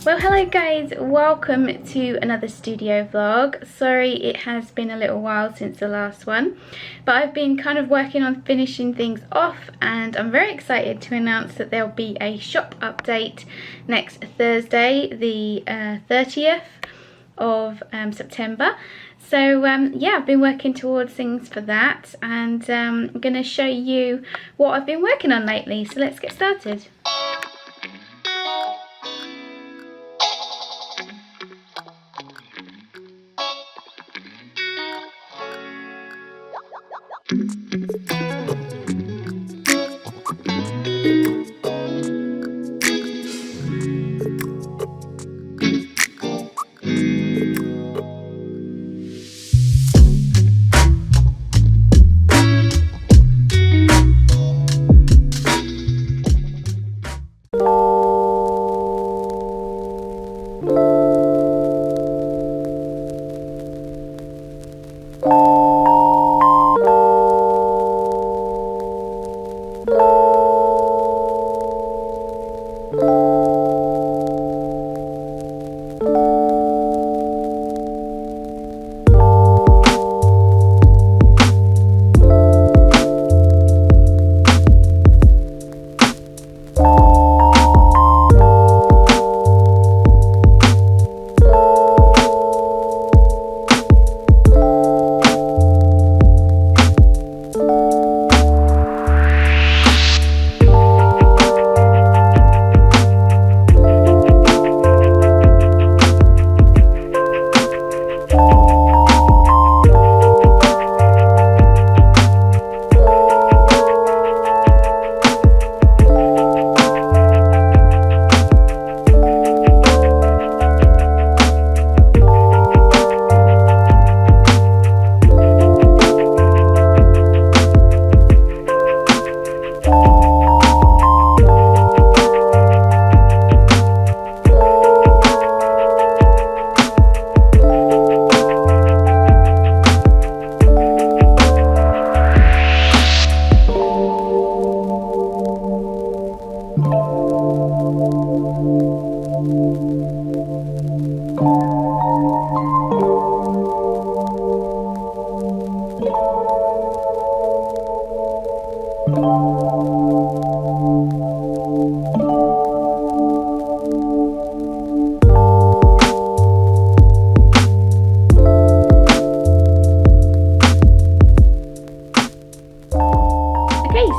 Well, hello guys, welcome to another studio vlog. Sorry it has been a little while since the last one, but I've been kind of working on finishing things off, and I'm very excited to announce that there'll be a shop update next Thursday, the 30th of September. So yeah, I've been working towards things for that, and I'm going to show you what I've been working on lately. So let's get started.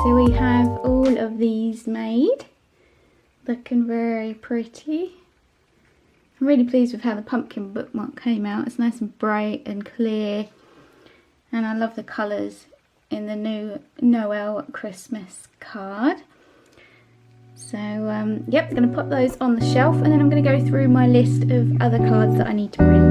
So we have all of these made, looking very pretty. I'm really pleased with how the pumpkin bookmark came out. It's nice and bright and clear, and I love the colours in the new Noel Christmas card. So yep, going to put those on the shelf, and then I'm going to go through my list of other cards that I need to print.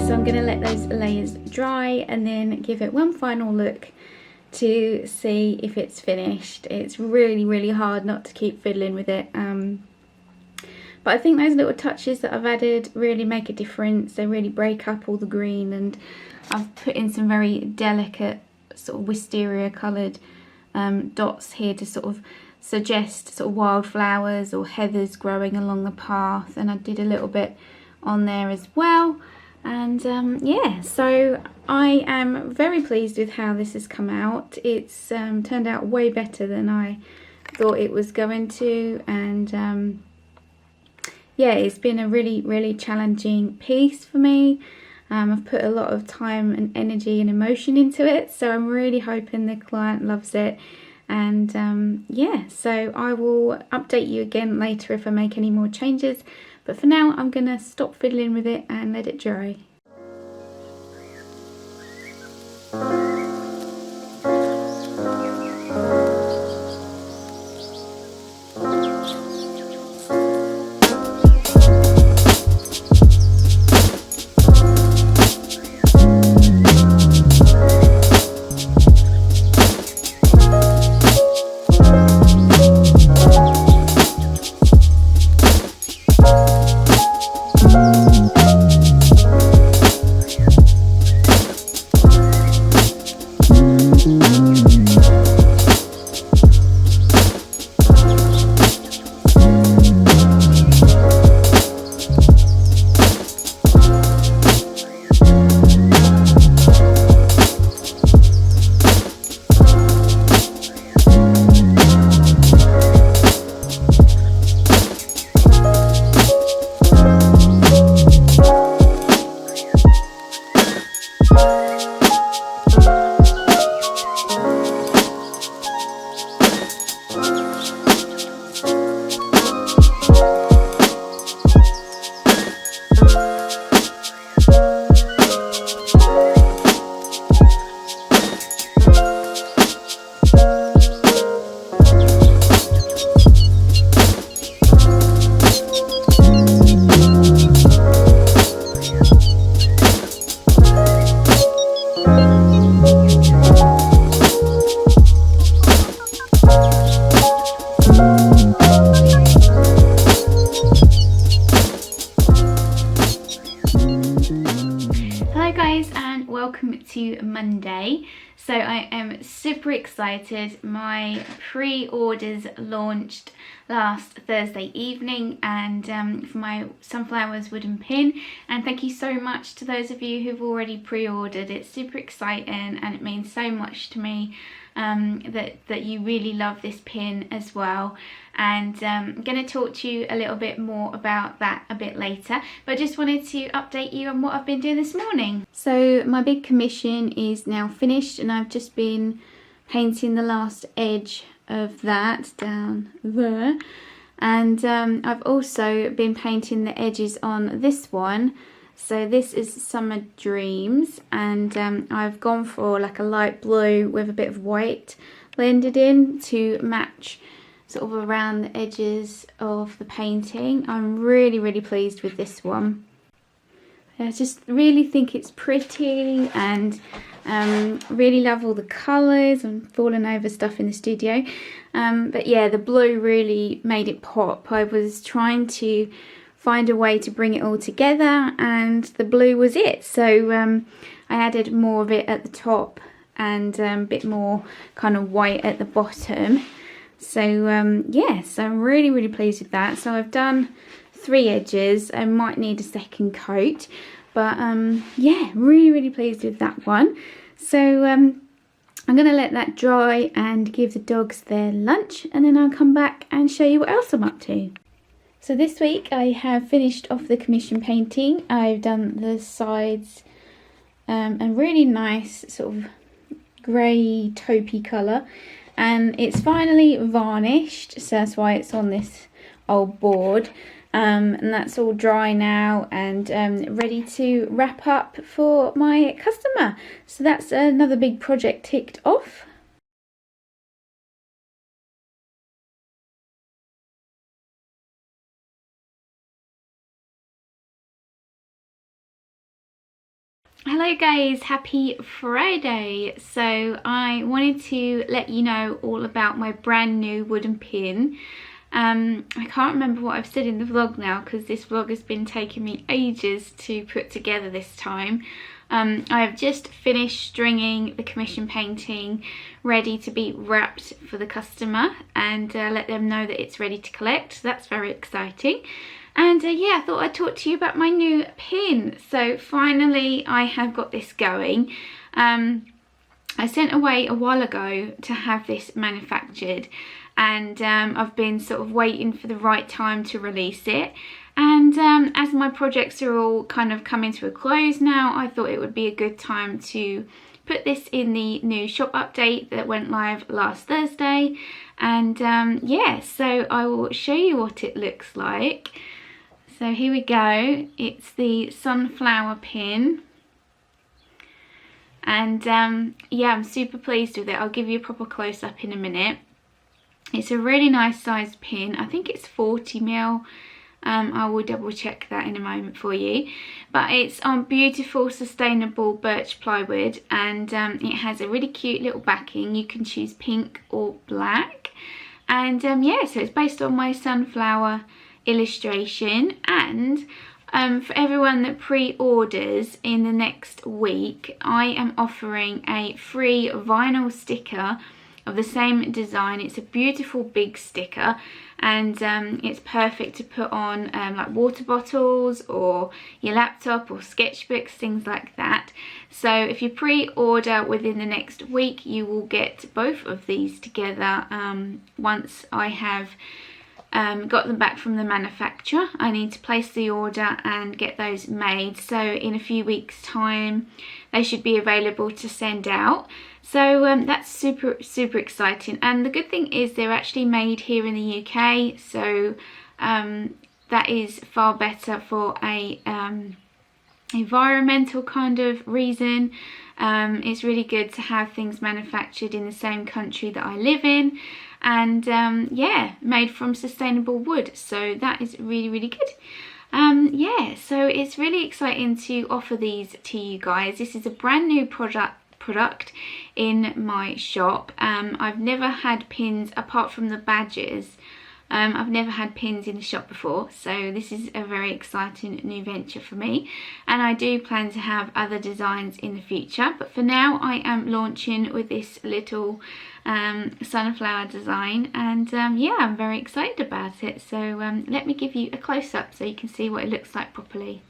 So I'm going to let those layers dry and then give it one final look to see if it's finished. It's really hard not to keep fiddling with it, but I think those little touches that I've added really make a difference. They really break up all the green, and I've put in some very delicate sort of wisteria coloured dots here to sort of suggest sort of wildflowers or heathers growing along the path, and I did a little bit on there as well. And yeah, so I am very pleased with how this has come out. It's turned out way better than I thought it was going to, and yeah, it's been a really challenging piece for me. I've put a lot of time and energy and emotion into it, so I'm really hoping the client loves it. And yeah, so I will update you again later if I make any more changes. But for now, I'm going to stop fiddling with it and let it dry. Hi guys, and welcome to Monday. So I am super excited. My pre-orders launched last Thursday evening, and for my Sunflowers wooden pin, and thank you so much to those of you who've already pre-ordered. It's super exciting and it means so much to me that you really love this pin as well. And I'm going to talk to you a little bit more about that a bit later, but I just wanted to update you on what I've been doing this morning. So my big commission is now finished, and I've just been painting the last edge of that down there, and I've also been painting the edges on this one. So this is Summer Dreams, and I've gone for like a light blue with a bit of white blended in to match sort of around the edges of the painting. I'm really pleased with this one. I just really think it's pretty, and really love all the colours. I'm falling over stuff in the studio, but yeah, the blue really made it pop. I was trying to find a way to bring it all together, and the blue was it. So I added more of it at the top and a bit more kind of white at the bottom. So yes, I'm really pleased with that. So I've done 3 edges. I might need a second coat, but yeah, really pleased with that one. So I'm gonna let that dry and give the dogs their lunch, and then I'll come back and show you what else I'm up to. So this week I have finished off the commission painting. I've done the sides, a really nice sort of grey taupey colour, and it's finally varnished, so that's why it's on this old board, and that's all dry now and ready to wrap up for my customer. So that's another big project ticked off. Hello guys, happy Friday. So I wanted to let you know all about my brand new wooden pin. I can't remember what I've said in the vlog now, because this vlog has been taking me ages to put together this time. I have just finished stringing the commission painting, ready to be wrapped for the customer, and let them know that it's ready to collect. So that's very exciting. And yeah, I thought I'd talk to you about my new pin. So finally I have got this going. I sent away a while ago to have this manufactured, and I've been sort of waiting for the right time to release it. And as my projects are all kind of coming to a close now, I thought it would be a good time to put this in the new shop update that went live last Thursday. And yeah, so I will show you what it looks like. So here we go. It's the sunflower pin, and yeah, I'm super pleased with it. I'll give you a proper close-up in a minute. It's a really nice sized pin. I think it's 40mm. I will double check that in a moment for you, but it's on beautiful sustainable birch plywood, and it has a really cute little backing. You can choose pink or black, and yeah, so it's based on my sunflower illustration. And for everyone that pre-orders in the next week, I am offering a free vinyl sticker of the same design. It's a beautiful big sticker, and it's perfect to put on like water bottles or your laptop or sketchbooks, things like that. So if you pre-order within the next week, you will get both of these together. Once I have got them back from the manufacturer, I need to place the order and get those made. So in a few weeks time they should be available to send out. So that's super exciting, and the good thing is they're actually made here in the UK, so that is far better for a environmental kind of reason. It's really good to have things manufactured in the same country that I live in, and yeah, made from sustainable wood, so that is really good. Yeah, so it's really exciting to offer these to you guys. This is a brand new product in my shop. I've never had pins apart from the badges I've never had pins in the shop before, so this is a very exciting new venture for me, and I do plan to have other designs in the future, but for now I am launching with this little sunflower design, and yeah, I'm very excited about it. So let me give you a close-up so you can see what it looks like properly.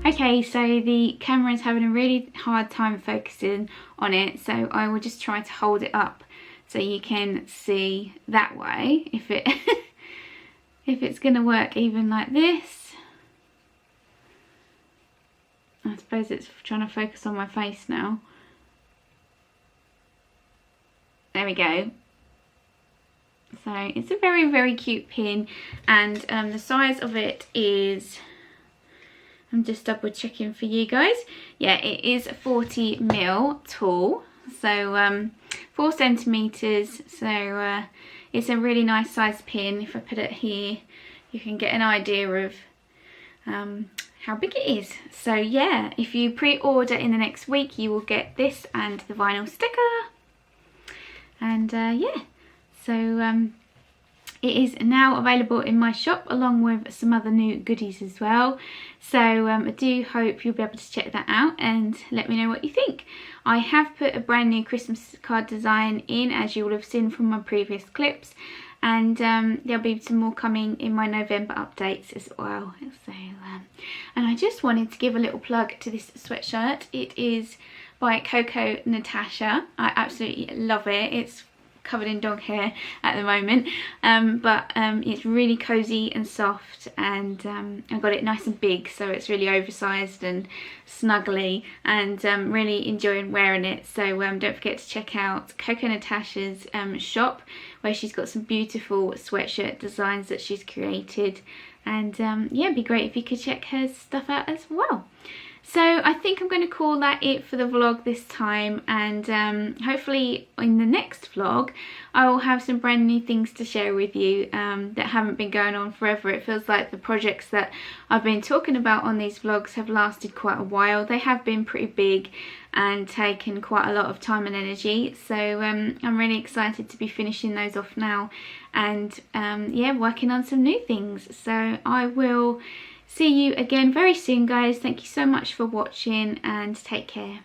Okay, so the camera is having a really hard time focusing on it, so I will just try to hold it up so you can see that way if it if it's going to work even like this. I suppose it's trying to focus on my face now. There we go. So it's a very, very cute pin, and the size of it is, I'm just double checking for you guys. Yeah, it is 40mm tall, so 4 centimeters. So it's a really nice size pin. If I put it here, you can get an idea of how big it is. So yeah, if you pre-order in the next week, you will get this and the vinyl sticker. And yeah, so it is now available in my shop along with some other new goodies as well. So I do hope you'll be able to check that out and let me know what you think. I have put a brand new Christmas card design in, as you will have seen from my previous clips, and there'll be some more coming in my November updates as well. So and I just wanted to give a little plug to this sweatshirt. It is by Coco Natasha. I absolutely love it. It's covered in dog hair at the moment, but it's really cozy and soft, and I got it nice and big, so it's really oversized and snuggly, and really enjoying wearing it. So don't forget to check out Coco Natasha's shop, where she's got some beautiful sweatshirt designs that she's created, and yeah, it'd be great if you could check her stuff out as well. So I think I'm going to call that it for the vlog this time, and hopefully in the next vlog I will have some brand new things to share with you that haven't been going on forever. It feels like the projects that I've been talking about on these vlogs have lasted quite a while. They have been pretty big and taken quite a lot of time and energy, so I'm really excited to be finishing those off now, and yeah, working on some new things. So I will see you again very soon, guys. Thank you so much for watching, and take care.